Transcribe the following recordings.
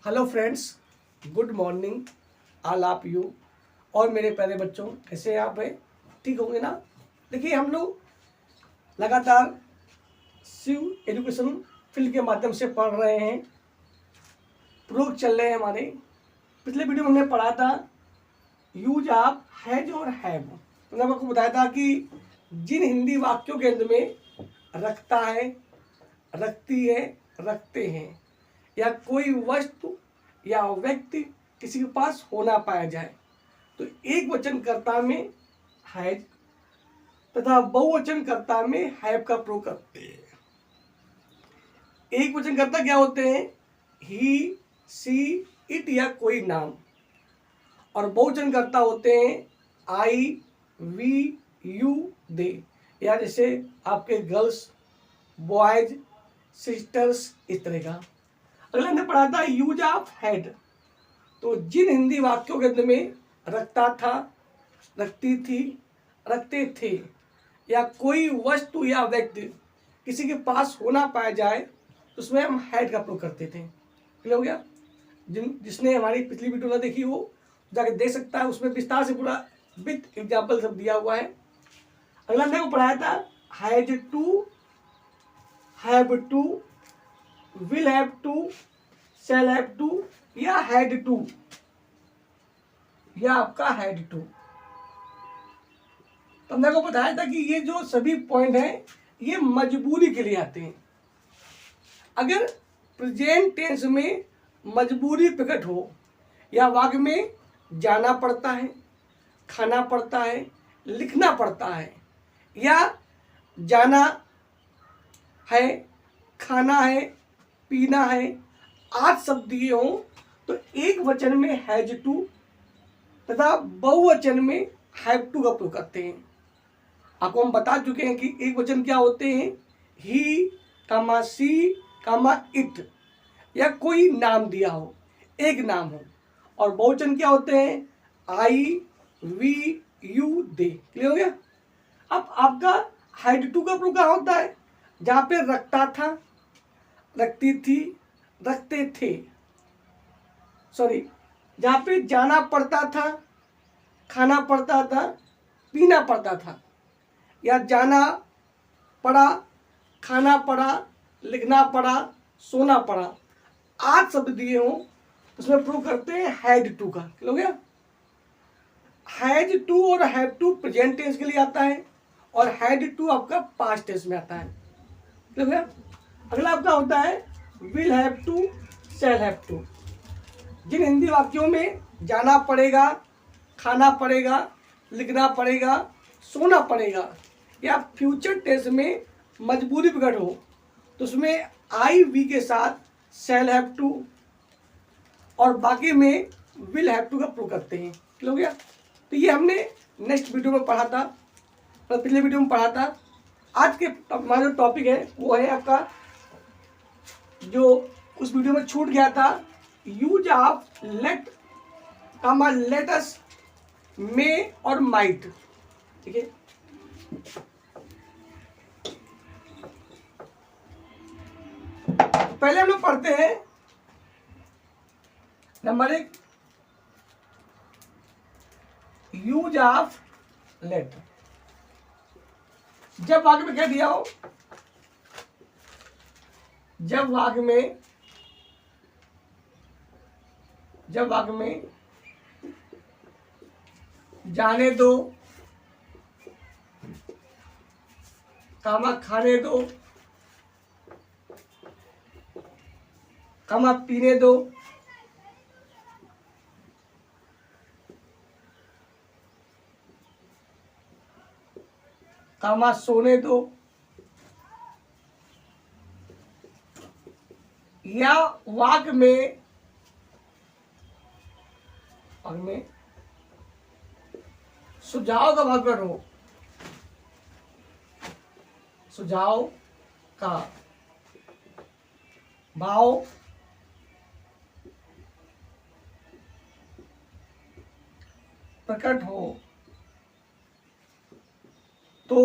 Hello friends, good morning all of you. और मेरे प्यारे बच्चों, कैसे आप हैं? ठीक होंगे ना? देखिए, हम लोग लगातार शिव एजुकेशन फील्ड के माध्यम से पढ़ रहे हैं। प्रयोग चल रहे हैं हमारे। पिछले वीडियो में हमने पढ़ा था यूज ऑफ हैज और हैव। तो मैंने आपको बताया था कि जिन हिंदी वाक्यों के अंत में रखता है, रखती है, रखते हैं या कोई वस्तु या व्यक्ति किसी के पास होना पाया जाए तो एक वचनकर्ता में हैज तथा बहुवचनकर्ता में हैव का प्रयोग करते हैं। एक वचनकर्ता क्या होते हैं? ही, सी, इट या कोई नाम। और बहुवचनकर्ता होते हैं आई, वी, यू, दे। या जैसे आपके गर्ल्स, बॉयज, सिस्टर्स, इस तरह का। अगला हमने पढ़ा था यूज ऑफ हैड। तो जिन हिंदी वाक्यों के अंत में रखता था, रखती थी, रखते थे या कोई वस्तु या व्यक्ति किसी के पास होना पाया जाए तो उसमें हम हैड का प्रयोग करते थे। क्लियर हो गया? जिसने हमारी पिछली वीडियो ना देखी हो जाके देख सकता है, उसमें विस्तार से पूरा विथ एग्जाम्पल सब दिया हुआ है। अगला हमने को पढ़ाया था has to, have to, will have to, shall have to या हैड टू, या आपका हैड टू। तो हमने को बताया था कि ये जो सभी पॉइंट हैं ये मजबूरी के लिए आते हैं। अगर प्रेजेंट टेंस में मजबूरी प्रकट हो या वाक्य में जाना पड़ता है, खाना पड़ता है, लिखना पड़ता है या जाना है, खाना है, पीना है, आज शब्द दिए हों तो एक वचन में हैज टू तथा बहुवचन में हैव टू का प्रयोग करते हैं। आपको हम बता चुके हैं कि एक वचन क्या होते हैं? ही, कामा सी, कामा इट या कोई नाम दिया हो, एक नाम हो। और बहुवचन क्या होते हैं? आई, वी, यू, दे। क्लियर हो गया? अब आपका हैड टू का प्रयोग क्या होता है? जहाँ पे रखता था, रखती थी, रखते थे, सॉरी, जहाँ पे जाना पड़ता था, खाना पड़ता था, पीना पड़ता था या जाना पड़ा, खाना पड़ा, लिखना पड़ा, सोना पड़ा, आज शब्द दिए हों उसमें प्रूव करते हैं हैड टू का। क्लियर हो गया? हैज टू और हैव टू प्रेजेंट टेंस के लिए आता है और हैड टू आपका पास्ट टेंस में आता है। क्लियर हो गया? अगला आपका होता है will have to, shall have to. जिन हिंदी वाक्यों में जाना पड़ेगा, खाना पड़ेगा, लिखना पड़ेगा, सोना पड़ेगा या फ्यूचर टेंस में मजबूरी प्रकट हो तो उसमें आई, वी के साथ शैल हैव टू और बाकी में विल हैव टू का प्रयोग करते हैं। क्लियर हो गया? तो ये हमने नेक्स्ट वीडियो में पढ़ा था, पिछले वीडियो में पढ़ा था। आज के हमारा जो टॉपिक है वो है आपका, जो उस वीडियो में छूट गया था, use of let, comma lets, may और माइट। ठीक है? पहले हम लोग पढ़ते हैं नंबर 1, यूज ऑफ लेट। जब वाक्य में क्या दिया हो, जब वाक्य में जाने दो, कामा खाने दो, कामा पीने दो, कामा सोने दो, या वाक्य में सुझाव का भाग हो, सुझाव का भाव प्रकट हो तो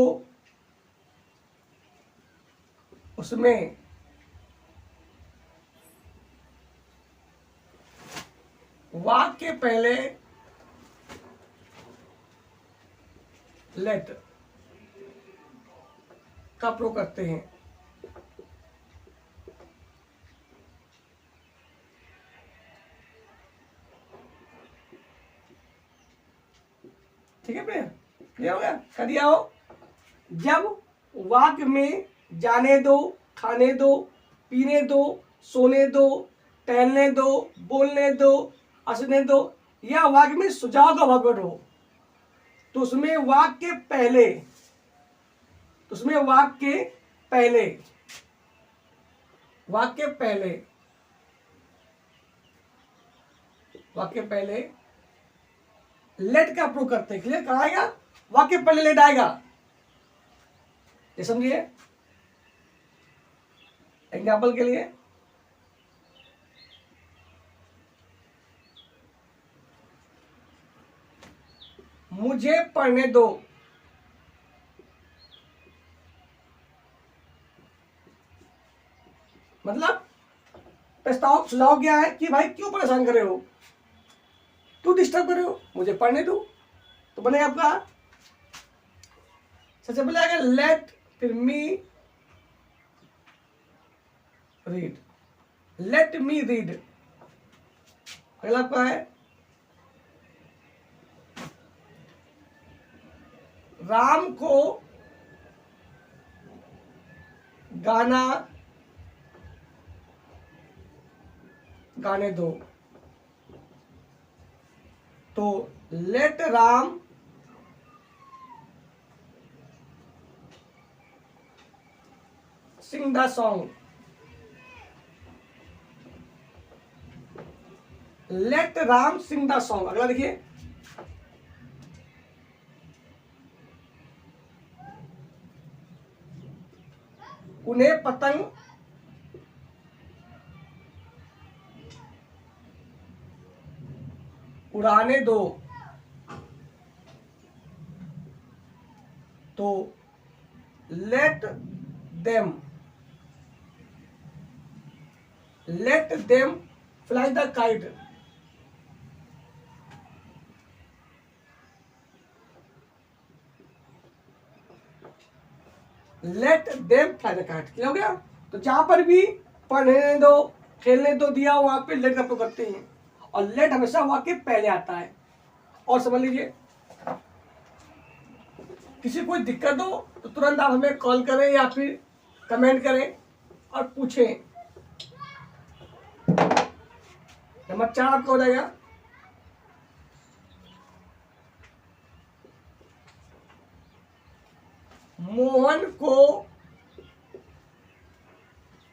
उसमें वाक के पहले लेट का प्रयोग करते हैं। ठीक है भैया, क्लियर हो गया? कर दिया हो। जब वाक्य में जाने दो, खाने दो, पीने दो, सोने दो, टहलने दो, बोलने दो, हंसने दो, या वाक्य में सुझाव का वाक्य हो, तो उसमें वाक्य के पहले, वाक्य पहले लेट का प्रयोग करते हैं। क्लियर कराएगा? वाक्य पहले लेट आएगा। ये समझिए। एग्जाम्पल के लिए, मुझे पढ़ने दो। मतलब प्रस्ताव सुझाव क्या है कि भाई क्यों परेशान कर रहे हो, क्यों डिस्टर्ब कर रहे हो, मुझे पढ़ने दो। तो बने आपका सबसे पहले आएगा लेट, फिर me read, let me read. अगला आपका है राम को गाना गाने दो। तो let Ram sing the song, let Ram sing the song. अगला देखिए, उन्हें पतंग उड़ाने दो। तो let them fly the kite. Let them fly the kite. Clear हो गया? तो जहां पर भी पढ़ने दो, खेलने दो दिया, वहां पे लेट का प्रयोग करते हैं, और लेट हमेशा वाक्य पहले आता है। और समझ लीजिए, किसी कोई दिक्कत हो तो तुरंत आप हमें कॉल करें या फिर कमेंट करें और पूछें। नंबर 4 आपका हो जाएगा, मोहन को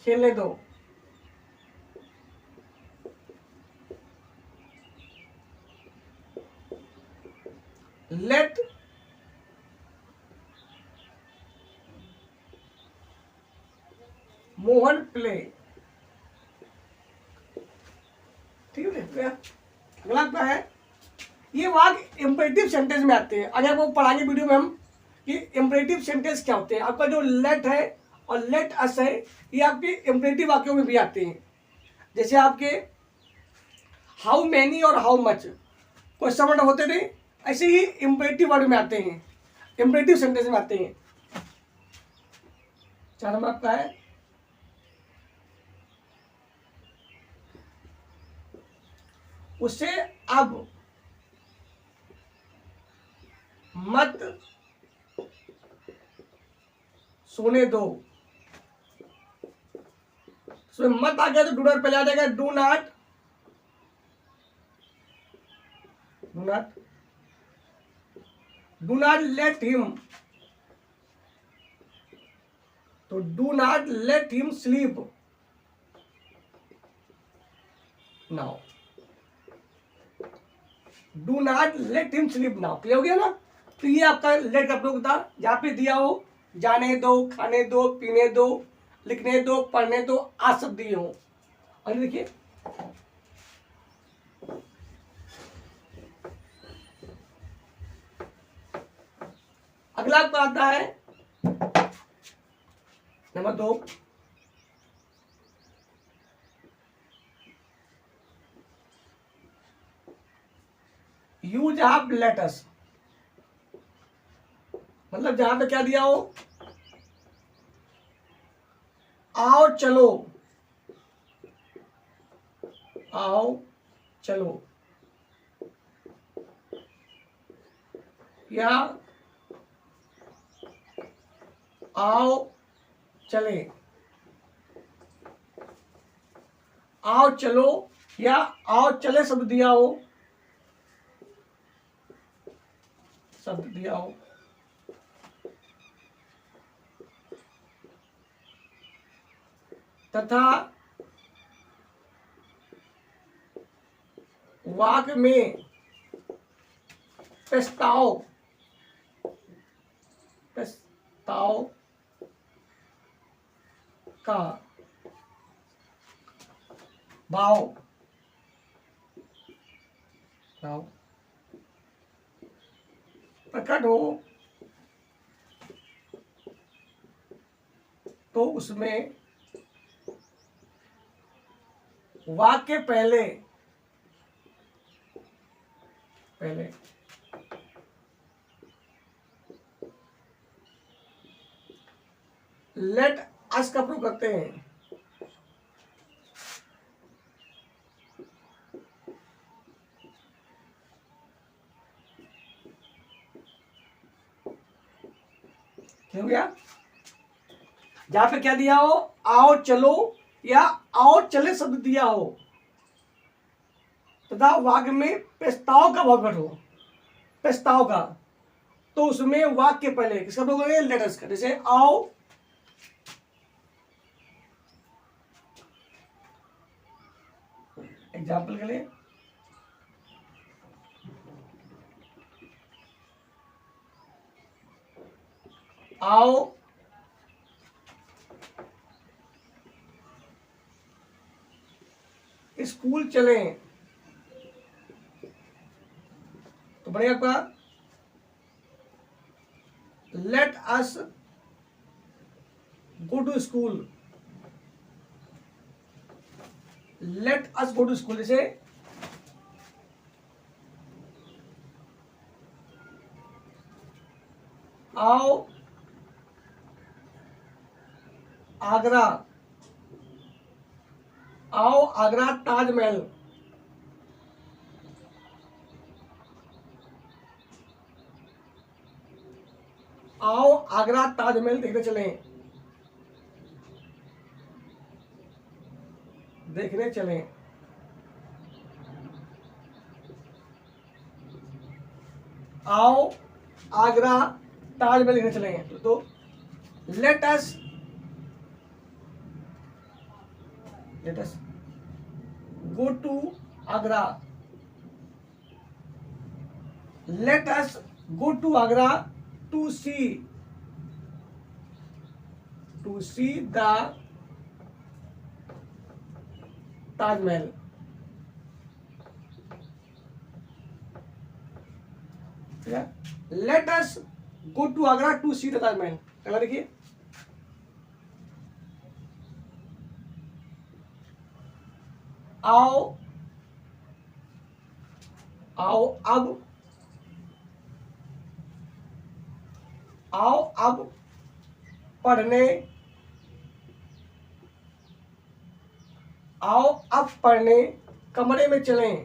खेलने दो। Let Mohan play. ठीक है? अगला क्या है, ये वाक्य इंपरेटिव सेंटेंस में आते हैं। अगर वो पढ़ाएंगे वीडियो में हम कि इंपरेटिव सेंटेंस क्या होते हैं। आपका जो लेट है और लेट अस है, ये आपके इंपरेटिव वाक्यों में भी आते हैं। जैसे आपके हाउ मैनी और हाउ मच क्वेश्चन वर्ड होते थे, ऐसे ही इंपरेटिव वर्ड में आते हैं, इंपरेटिव सेंटेंस में आते हैं। 4 नंबर आपका है, उसे अब मत सोने दो। उसमें मत आ गया तो डू नॉट पहले आ जाएगा, डू नॉट लेट हिम। तो do not let him sleep now, do not let him sleep now. Clear हो गया ना? तो ये आपका लेट का प्रयोग था। जहां पे दिया हो जाने दो, खाने दो, पीने दो, लिखने दो, पढ़ने दो, आज सब दिए हो। और देखिए, अगला आपका आता है नंबर 2, यूज आप लेट अस, मतलब जहां पे क्या दिया हो, आओ चलो, आओ चलो, या आओ चले, आओ चलो या आओ चले शब्द दिया हो, शब्द दिया हो, तथा वाक्य में प्रस्ताव, प्रस्ताव का भाव, भाव प्रकट हो तो उसमें वाक्य पहले पहले लेट अस का प्रयोग करते हैं। क्या हो गया, जहां पे क्या दिया हो, आओ चलो या आओ चले शब्द दिया हो तथा वाक्य में प्रस्ताव का भाव हो, प्रस्ताव का, तो उसमें वाक्य पहले किसका प्रयोग करेंगे, लेटर्स का। जैसे आओ, एग्जाम्पल के लिए आओ स्कूल चलें, तो बढ़िया आपका let us go to school, let us go to school. जैसे आओ आगरा, आओ आगरा ताजमहल, आओ आगरा ताजमहल देखने चले, देखने चले। आओ आगरा ताजमहल देखने चले, तो let us go to Agra, let us go to Agra to see the Taj Mahal। let us go to Agra to see the Taj Mahal। अगला देखिए, आओ आओ अब, आओ अब पढ़ने, आओ अब पढ़ने कमरे में चलें,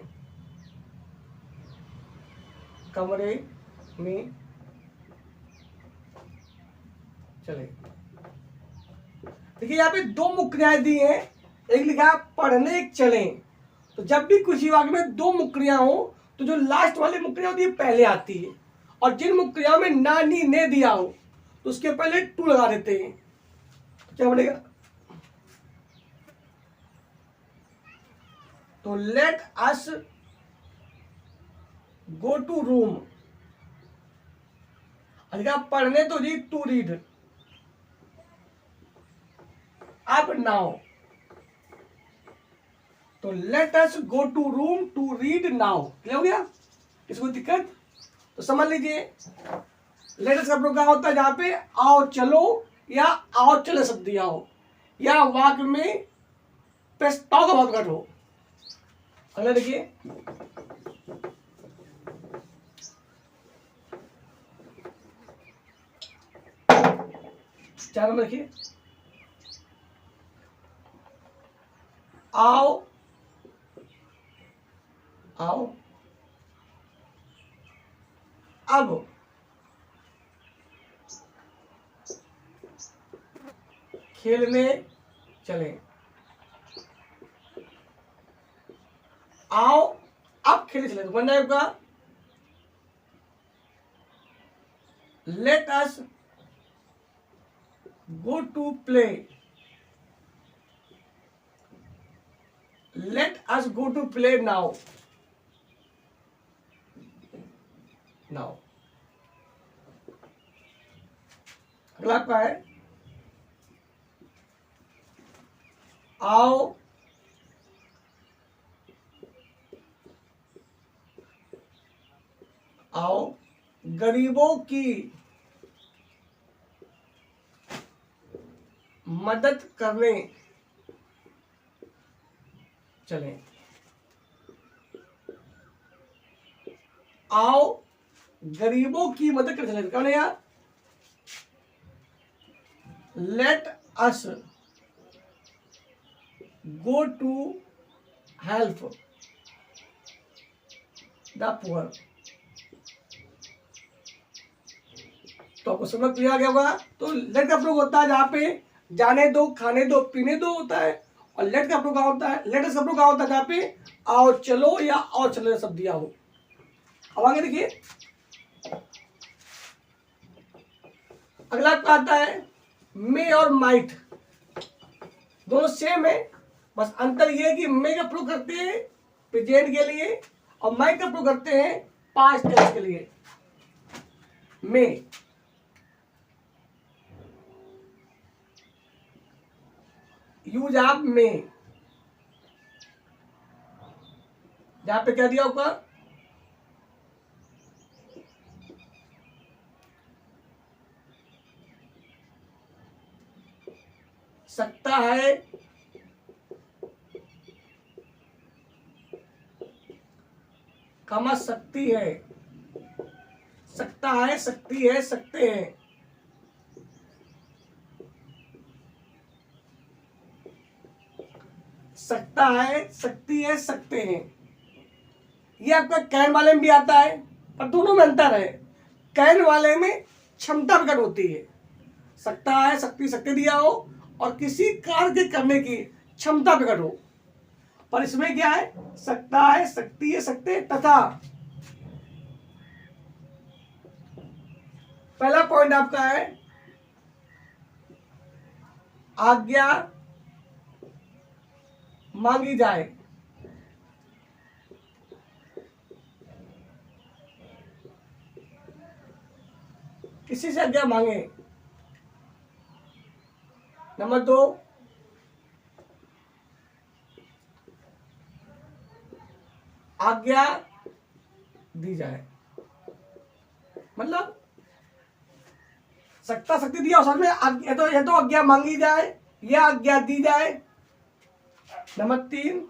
कमरे में चलें। देखिए यहाँ पे दो मुख्य क्रियाएं दी हैं, एक लिखा है पढ़ने चलें, तो जब भी किसी वाक्य में दो मुक्रियां हो तो जो लास्ट वाली मुक्रिया होती है पहले आती है, और जिन मुक्रियाओं में ना नी ने दिया हो तो उसके पहले टू लगा देते हैं। तो क्या बनेगा, तो let us go to room, पढ़ने तो रीड टू रीड, अब नाउ, तो let us go to room to read now. Clear हो गया, इसको दिक्कत तो समझ लीजिए। लेट अस का प्रयोग क्या होता है, जहां पे आओ चलो या आओ चले शब्द दिया हो या वाक्य में प्रस्ताव का भाव प्रकट हो। अगला देखिए, 4 नंबर देखिए, आओ आओ अब खेलने चले। आओ अब खेलने चले तो बन जाएगा let us go to play. Let us go to play now. Now अगला आपका है आओ आओ गरीबों की मदद करने चलें। आओ गरीबों की मदद करने चलें, कौन है यार? Let us go to help the poor. तो आपको समझ क्लियर आ गया होगा। तो लेट का प्रयोग होता है जहां पे जाने दो, खाने दो, पीने दो होता है, और लेट का प्रयोग होता है, लेट का प्रयोग होता है जहां पे आओ चलो या आओ चलो शब्द दिया हो। अब आगे देखिए, अगला आपका आता है मे और माइट। दोनों सेम है, बस अंतर यह है कि मे का प्रयोग करते हैं प्रेजेंट के लिए और माइट का प्रयोग करते हैं पास्ट टेंस के लिए। मे यूज आप में, जहां पे क्या दिया होगा सकता है, कमा सकती है, सकता है, सकती है, सकते हैं। सकता है, सकती है, सकते हैं। ये आपका कैन वाले में भी आता है, पर दोनों में अंतर है। कैन वाले में क्षमता प्रकट होती है, सकता है, सकती, सकते दिया हो और किसी कार्य करने की क्षमता प्रकट हो। पर इसमें क्या है? सकता है, सकती है, सकते तथा। पहला पॉइंट आपका है आज्ञा मांगी जाए। किसी से आज्ञा मांगे। नंबर 2 आज्ञा दी जाए, मतलब सकता, शक्ति दिया और साथ में ये तो आज्ञा मांगी जाए या आज्ञा दी जाए। नंबर 3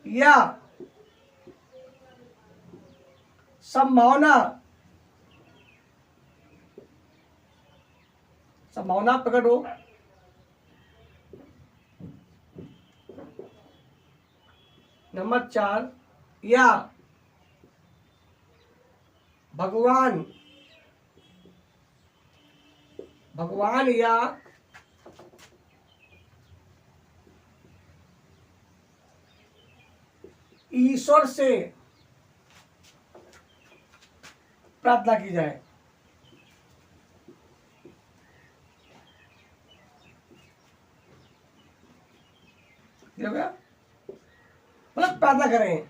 या संभावना, संभावना प्रकट हो। नंबर 4 या भगवान, भगवान या ईश्वर से प्रार्थना की जाए। मतलब प्रार्थना करें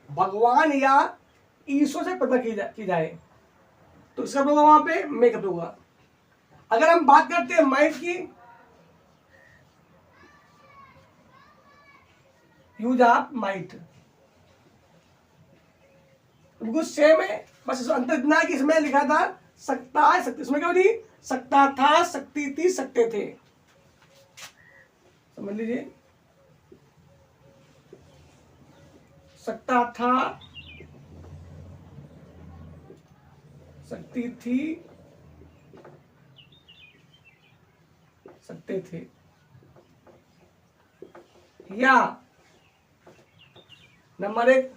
भगवान या ईश्वर से प्रार्थना की जाए। तो इसका प्रयोग वहां पे मैं का प्रयोग। अगर हम बात करते हैं माइट की, यूज आप माइट, बिल्कुल सेम है, बस इसमें अंतर इतना है कि इसमें लिखा था सकता है, सकती, इसमें क्या थी? सकता था, सकती थी, सकते थे। समझ लीजिए, सकता था, सकती थी, सकते थे, या नंबर 1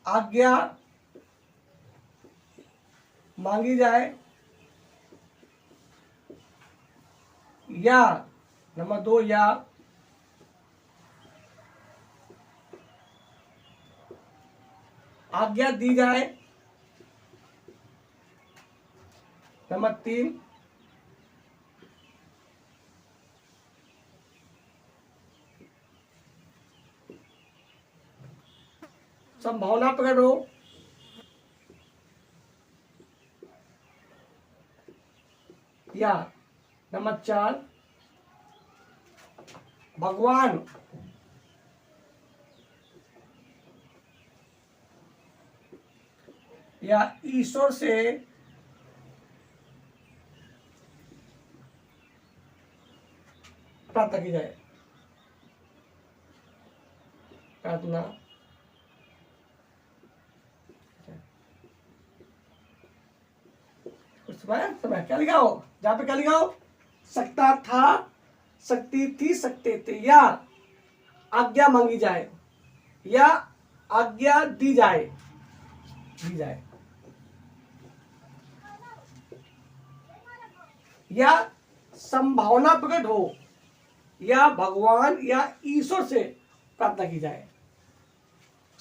आज्ञा मांगी जाए, या नंबर 2 या आज्ञा दी जाए, नंबर 3 संभावना प्रकट हो, या नंबर 4 भगवान या ईश्वर से प्रार्थना की जाए, प्रार्थना समय क्या लिखा हो, जहां पे क्या लिखा हो, सकता था, सकती थी, सकते थे, या आज्ञा मांगी जाए, या आज्ञा दी जाए, या संभावना प्रकट हो, या भगवान या ईश्वर से प्रार्थना की जाए।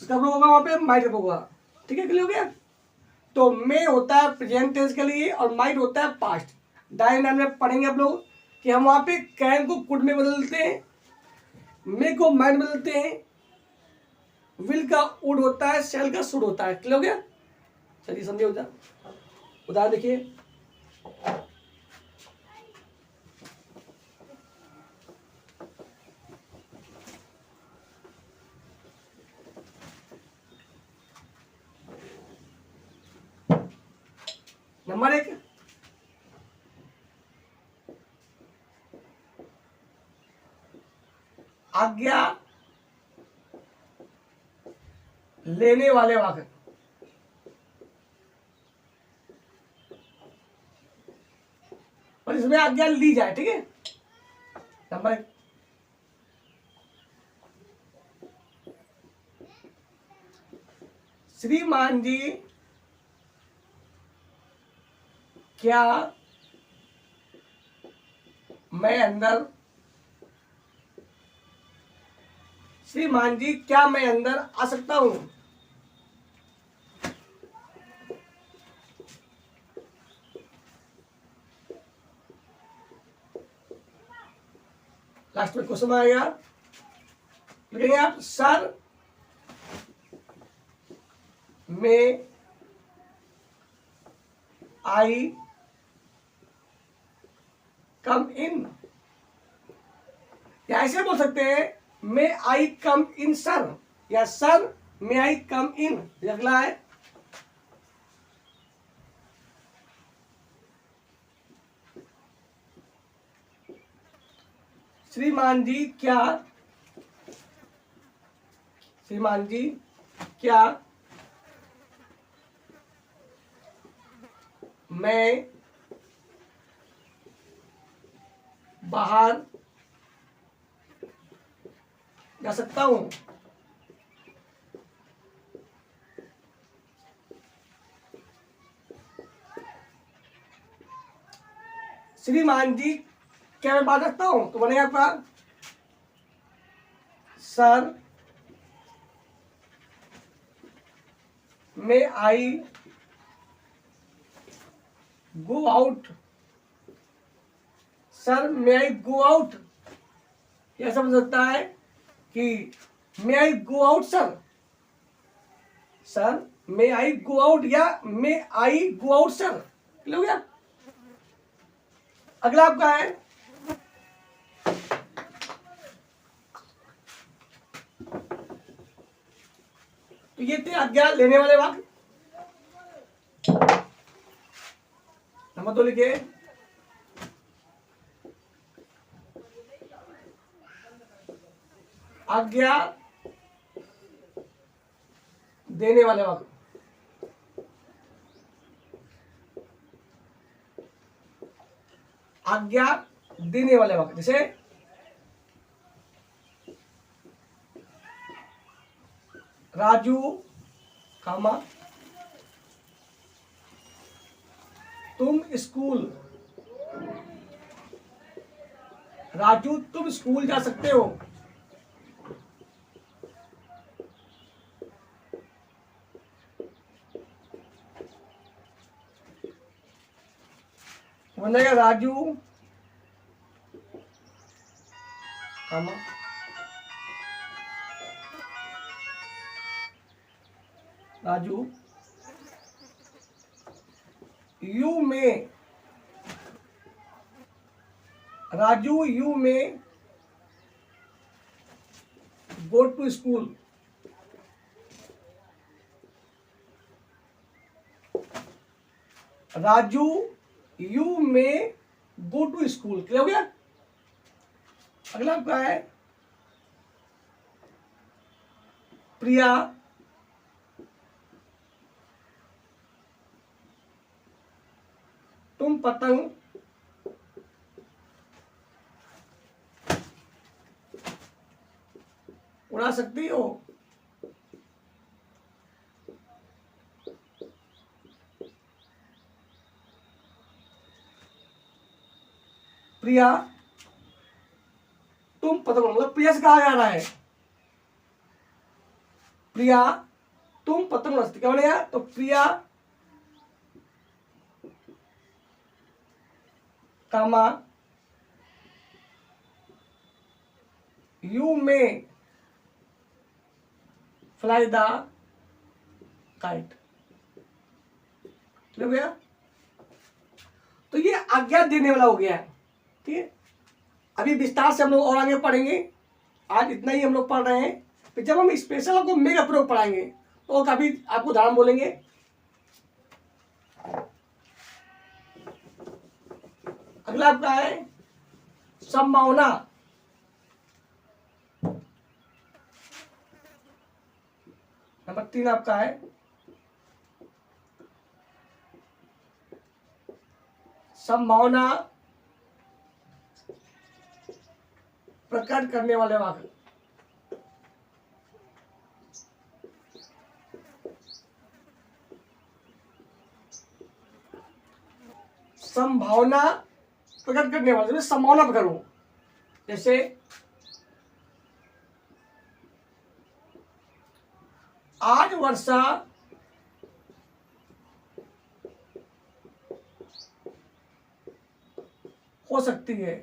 इसका प्रयोग होगा वहां पे माइट का होगा। ठीक है, क्लियर हो गया। तो मे होता है प्रेजेंट टेंस के लिए और माइट होता है पास्ट। डायनाम में पढ़ेंगे आप लोग कि हम वहां पे कैन को कुड में बदलते हैं, मे को माइट बदलते हैं, विल का उड होता है, शेल का शुड होता है। क्लियर हो गया। चलिए समझे उदाहरण देखिए। नंबर 1 आज्ञा लेने वाले वाक्य, और इसमें आज्ञा ली जाए। ठीक है, नंबर 1 श्रीमान जी क्या मैं अंदर, श्रीमान जी क्या मैं अंदर आ सकता हूं। लास्ट में क्वेश्चन आएगा, लिखेंगे आप सर में आई कम इन, या ऐसे बोल सकते हैं मे आई कम इन सर, या सर मे आई कम इन। अगला है श्रीमान जी क्या, श्रीमान जी क्या मैं बाहर जा सकता हूं। श्रीमान जी क्या मैं बात सकता हूं, तो बनेगा आपका सर मे आई गो आउट, सर मे आई गो आउट। यह समझ सकता है कि मे आई गो आउट सर, सर मे आई गो आउट, या मे आई गो आउट सर। क्लियर हो गया। अगला आपका है तो ये थे आज्ञा लेने वाले वाक्य। नंबर 2 लिखिए आज्ञा देने वाले वाक्य। आज्ञा देने वाले वाक्य, जैसे राजू कामा तुम स्कूल, राजू तुम स्कूल जा सकते हो। बनेगा राजू कामा राजू यू में, Raju you may go to school, Raju you may go to school. Clear हो गया। अगला क्या है, प्रिया तुम पतंग उड़ा सकती हो। प्रिया तुम पतंग, मतलब प्रिया से कहा जा रहा है, प्रिया तुम पतंग उड़ा सकती, क्या बनेगा, तो प्रिया कामा यू में फ्लाई द काइट। हो गया। तो ये आज्ञा देने वाला हो गया है। ठीक है, अभी विस्तार से हम लोग और आगे पढ़ेंगे, आज इतना ही हम लोग पढ़ रहे हैं। फिर जब हम स्पेशल आपको मेघ प्रयोग पढ़ाएंगे तो काफी आपको उदाहरण बोलेंगे। अगला आपका है संभावना, नंबर 3 आपका है संभावना प्रकट करने वाले वाक्य। संभावना प्रकट करने वाले, संभावना करो, जैसे आज वर्षा हो सकती है।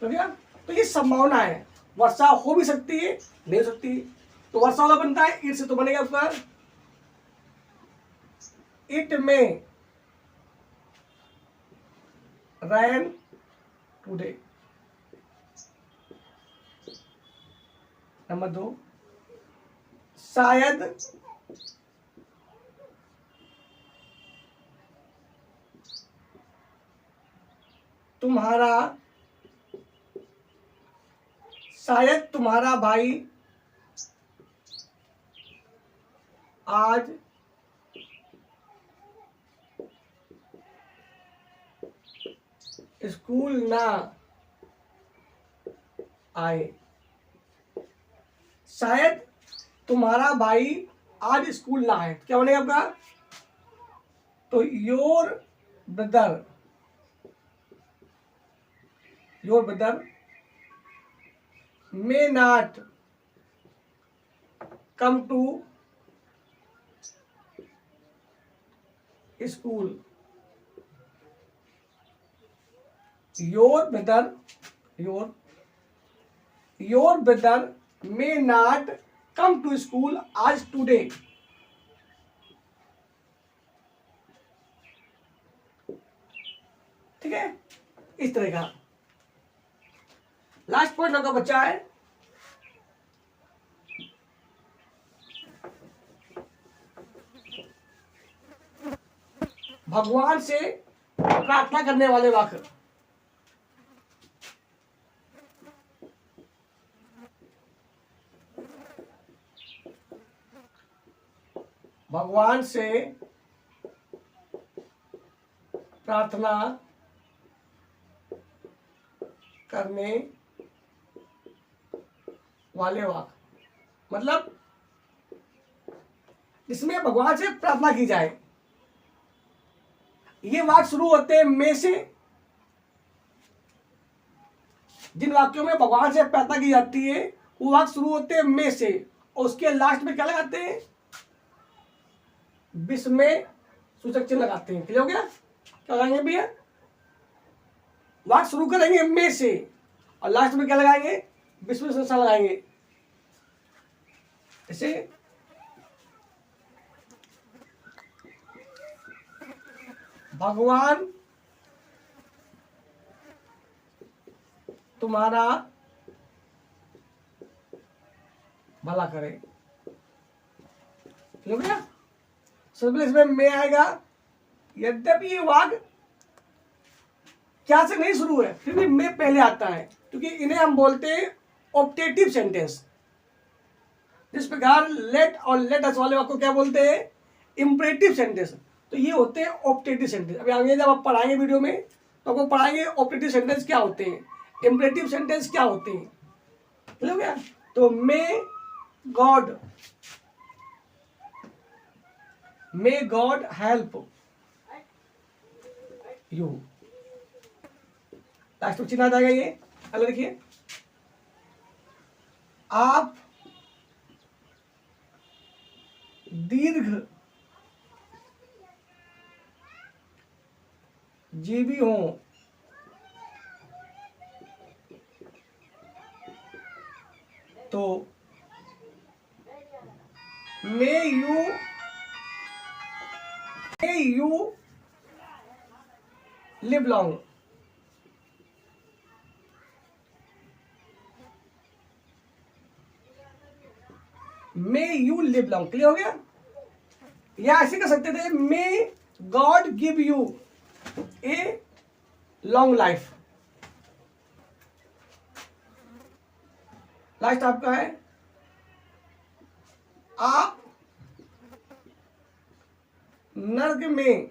तो क्या, तो ये संभावना है, वर्षा हो भी सकती है, नहीं हो सकती। तो वर्षा वाला बनता है इट से, तो बनेगा आपका इट में रैन टुडे। नंबर 2, शायद तुम्हारा भाई आज स्कूल ना आए। शायद तुम्हारा भाई आज स्कूल ना आए, क्या बनेगा आपका, तो your brother may not come to school. Your brother may not come to school as today. ठीक है, इस तरह का। लास्ट पॉइंट आपका बच्चा है भगवान से प्रार्थना करने वाले वाक्य। भगवान से प्रार्थना करने वाले वाक्य, मतलब इसमें भगवान से प्रार्थना की जाए। ये वाक्य शुरू होते हैं में से। जिन वाक्यों में भगवान से प्रार्थना की जाती है वो वाक्य शुरू होते हैं में से, और उसके लास्ट में क्या लगाते हैं? विश्व में सूचक चिन्ह लगाते हैं। क्लियर हो गया? क्या लगाएंगे भैया? वाक्य शुरू करेंगे में से और लास्ट में क्या लगाएंगे? विश्व में संसार लगाएंगे। जैसे भगवान तुम्हारा भला करे। ठीक है? सबसे पहले इसमें मैं आएगा। यद्यपि ये वाक्य क्या से नहीं शुरू है, फिर भी मैं पहले आता है, क्योंकि इन्हें हम बोलते हैं ऑप्टेटिव सेंटेंस। जिस प्रकार लेट और लेट अस वाले वाक्य को क्या बोलते हैं? Imperative sentence. तो ये होते हैं ऑप्टेटिव सेंटेंस। अभी आगे जब आप पढ़ाएंगे वीडियो में तो आपको पढ़ाएंगे ऑप्टेटिव सेंटेंस क्या होते हैं, इंपरेटिव सेंटेंस क्या होते हैं। ठीक हो गया? तो may God help you, last में चिन्ह आ जाएगा। ये अगर देखिए, आप दीर्घ जीवी हो, तो may you live long. May you live long. Clear हो गया? या ऐसे कर सकते थे, may God give U a long life. Last आपका है, आप नर्क में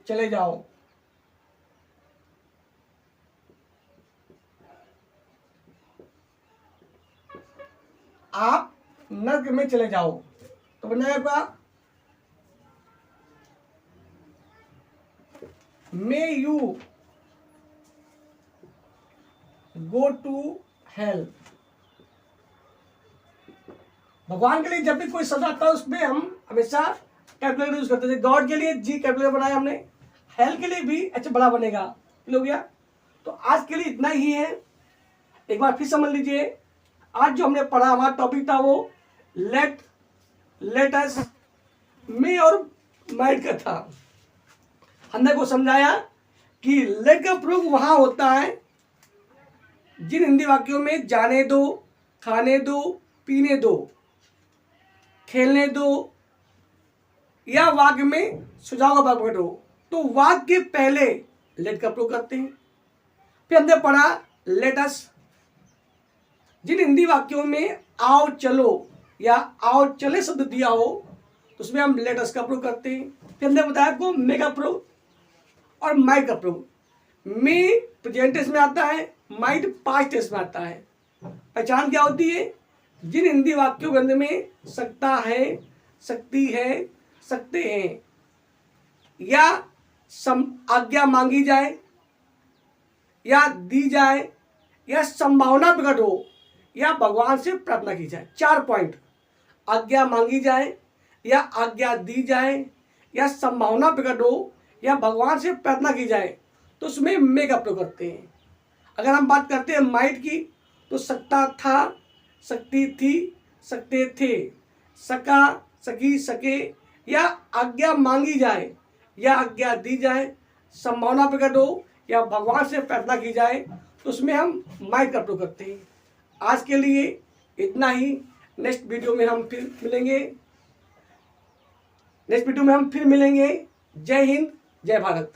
चले जाओ। आप नर्क में चले जाओ, तो बन जाएगा आपका may you go to hell. भगवान के लिए जब भी कोई शब्द आता है उसमें हम हमेशा कैपिटल यूज करते थे। गॉड के लिए जी कैपिटल बनाया हमने, हेल के लिए भी एच बड़ा बनेगा। क्लियर हो गया? तो आज के लिए इतना ही है। एक बार फिर समझ लीजिए, आज जो हमने पढ़ा हमारा टॉपिक था वो लेट अस, मी और माइट का था। हमने को समझाया कि लेट का प्रयोग वहां होता है जिन हिंदी वाक्यों में जाने दो, खाने दो, पीने दो, खेलने दो या वाक्य में सुझाव का भाग प्रकट हो, तो वाक्य के पहले लेट का प्रयोग करते हैं। फिर हमने पढ़ा लेट अस, जिन हिंदी वाक्यों में आओ चलो या आओ चले शब्द दिया हो तो उसमें हम लेट अस का प्रयोग करते हैं। फिर हमने बताया आपको मे का प्रयोग और माइट का प्रयोग। मे प्रेजेंट टेंस में आता है, माइट पास्ट टेंस में आता है। पहचान क्या होती है? जिन हिंदी वाक्यों गंध में सकता है, सकती है, सकते हैं या आज्ञा मांगी जाए या दी जाए या संभावना प्रकट हो या भगवान से प्रार्थना की जाए। 4 पॉइंट, आज्ञा मांगी जाए या आज्ञा दी जाए या संभावना प्रकट हो या भगवान से प्रार्थना की जाए, तो उसमें मे का प्रयोग करते हैं। अगर हम बात करते हैं माइट की, तो सकता था, सकती थी, सकते थे, सका, सकी, सके या आज्ञा मांगी जाए या आज्ञा दी जाए, संभावना प्रकट हो या भगवान से प्रार्थना की जाए, तो उसमें हम माइट का प्रयोग करते हैं। आज के लिए इतना ही। नेक्स्ट वीडियो में हम फिर मिलेंगे। जय हिंद, जय भारत।